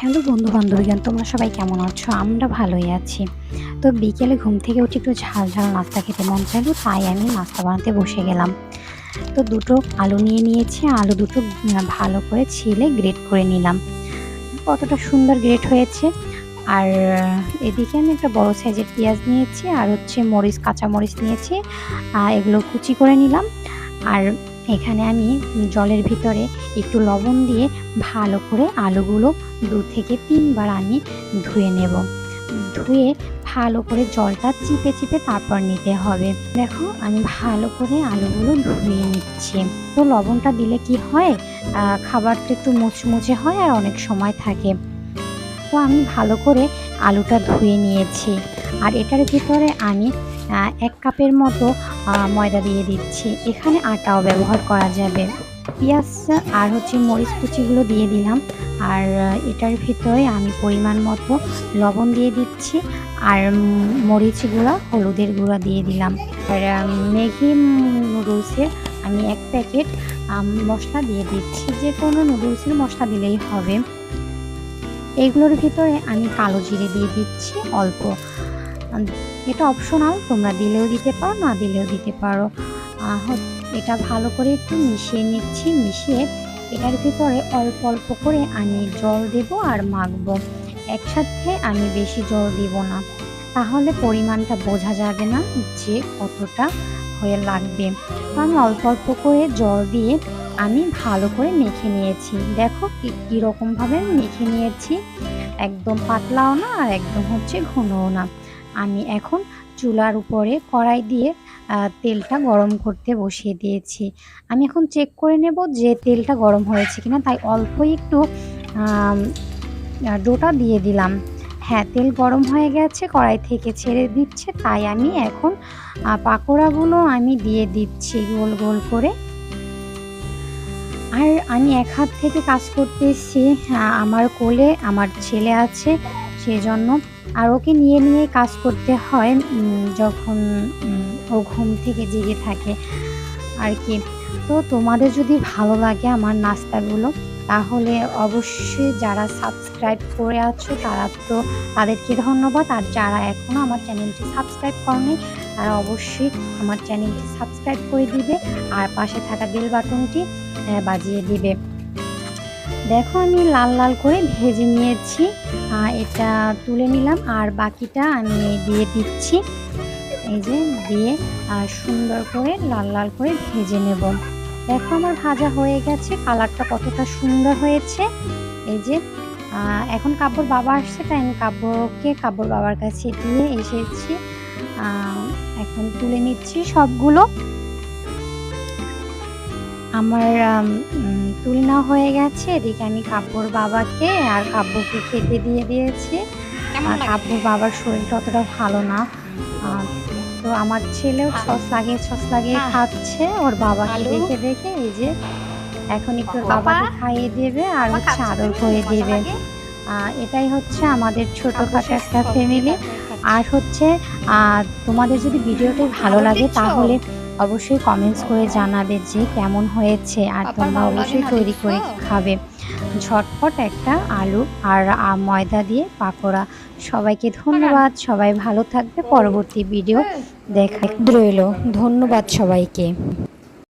Hello বন্ধু বান্ধবীগণ, তোমরা সবাই কেমন আছো? আমরা ভালোই আছি। তো বিকেলে ঘুম থেকে উঠে একটু ঝাল ঝাল নাস্তা খেতে মন চাইলো, তাই আমি নাস্তা বানাতে বসে গেলাম। তো দুটো আলু নিয়ে নিয়েছি, আলু দুটো ভালো করে ছিলে গ্রেট করে নিলাম। কতটা সুন্দর গ্রেট হয়েছে। আর এদিকে আমি একটা বড় সাইজের পেঁয়াজ নিয়েছি, আর হচ্ছে মরিচ, কাঁচা মরিচ নিয়েছি, এগুলো কুচি করে নিলাম। আর এখানে আমি জলের ভিতরে একটু লবণ দিয়ে ভালো করে আলুগুলো ২ থেকে ৩ বার আমি ধুয়ে নেব। ধুয়ে ভালো করে জলটা চিপে চিপে তারপর নিতে হবে। দেখো আমি ভালো করে আলুগুলো ধুয়ে নিচ্ছি। তো লবণটা দিলে কি হয়, খাবারটা একটু মুচমুচে হয় আর অনেক সময় থাকে। তো আমি ভালো করে আলুটা ধুয়ে নিয়েছি। আর এটার ভিতরে আমি ১ কাপের মতো ময়দা দিয়ে দিচ্ছি। এখানে আটাও ব্যবহার করা যাবে। পেঁয়াজ আর হচ্ছে মরিচ কুচিগুলো দিয়ে দিলাম। আর এটার ভিতরে আমি পরিমাণ মতো লবণ দিয়ে দিচ্ছি। আর মরিচ গুঁড়া, হলুদের গুঁড়া দিয়ে দিলাম। আর ম্যাগি নুডলসের আমি ১ প্যাকেট মশলা দিয়ে দিচ্ছি। যেকোনো নুডলসের মশলা দিলেই হবে। এগুলোর ভিতরে আমি কালো জিরে দিয়ে দিচ্ছি অল্প। এটা অপশনাল, তোমরা দিলেও দিতে পারো, না দিলেও দিতে পারো। এটা ভালো করে একটু মিশিয়ে নিচ্ছি। মিশিয়ে এটার ভিতরে অল্প অল্প করে আমি জল দেব আর মাখবো। একসাথে আমি বেশি জল দিব না, তাহলে পরিমাণটা বোঝা যাবে না যে কতটা হয়ে লাগবে। তো আমি অল্প অল্প করে জল দিয়ে আমি ভালো করে মেখে নিয়েছি। দেখো কীরকমভাবে মেখে নিয়েছি, একদম পাতলাও না আর একদম হচ্ছে ঘনও না। আমি এখন চুলার উপরে কড়াই দিয়ে তেলটা গরম করতে বসিয়ে দিয়েছি। আমি এখন চেক করে নেব যে তেলটা গরম হয়েছে কিনা, তাই অল্প একটু ডোটা দিয়ে দিলাম। হ্যাঁ, তেল গরম হয়ে গেছে, কড়াই থেকে ছেড়ে দিচ্ছে, তাই আমি এখন পাকোড়াগুলো আমি দিয়ে দিচ্ছি গোল গোল করে। আর আমি এক হাত থেকে কাজ করতেছি, আমার কোলে আমার ছেলে আছে, সেজন্য আর ওকে নিয়ে নিয়ে কাজ করতে হয় যখন ও ঘুম থেকে জেগে থাকে আর কি। তো তোমাদের যদি ভালো লাগে আমার নাস্তাগুলো, তাহলে অবশ্যই যারা সাবস্ক্রাইব করে আছো তাদেরকে ধন্যবাদ। আর যারা এখনও আমার চ্যানেলটি সাবস্ক্রাইব করেনি, তারা অবশ্যই আমার চ্যানেলটি সাবস্ক্রাইব করে দিবে আর পাশে থাকা বেল বাটনটি বাজিয়ে দিবে। দেখো আমি লাল লাল করে ভেজে নিয়েছি, এটা তুলে নিলাম। আর বাকিটা আমি দিয়ে দিচ্ছি, এই যে দিয়ে সুন্দর করে লাল লাল করে ভেজে নেব। দেখো আমার ভাজা হয়ে গেছে, কালারটা কতটা সুন্দর হয়েছে। এই যে এখন কাব্যর বাবা আসছে, তাই আমি কাব্যর বাবার কাছে দিয়ে এসেছি। এখন তুলে নিচ্ছি সবগুলো। আমার তুলে নেওয়া হয়ে গেছে। এদিকে আমি কাব্যর বাবাকে আর কাব্যকে খেতে দিয়ে দিয়েছি। কাব্যর বাবার শরীরটা অতটা ভালো না, তো আমার ছেলেও সস লাগিয়ে খাচ্ছে ওর বাবাকে দেখে দেখে। এই যে এখন একটু বাবাকে খাইয়ে দেবে আর হচ্ছে আদর করে দেবে। এটাই হচ্ছে আমাদের ছোটোখাটো একটা ফ্যামিলি। আর হচ্ছে তোমাদের যদি ভিডিওটি ভালো লাগে তাহলে অবশ্যই কমেন্টস করে জানাবে যে কেমন হয়েছে, আর তোমরা অবশ্যই তৈরি করে খাবে। ঝটপট একটা আলু আর ময়দা দিয়ে পাকোড়া। সবাইকে ধন্যবাদ, সবাই ভালো থাকবে। পরবর্তী ভিডিও দেখা রইল। ধন্যবাদ সবাইকে।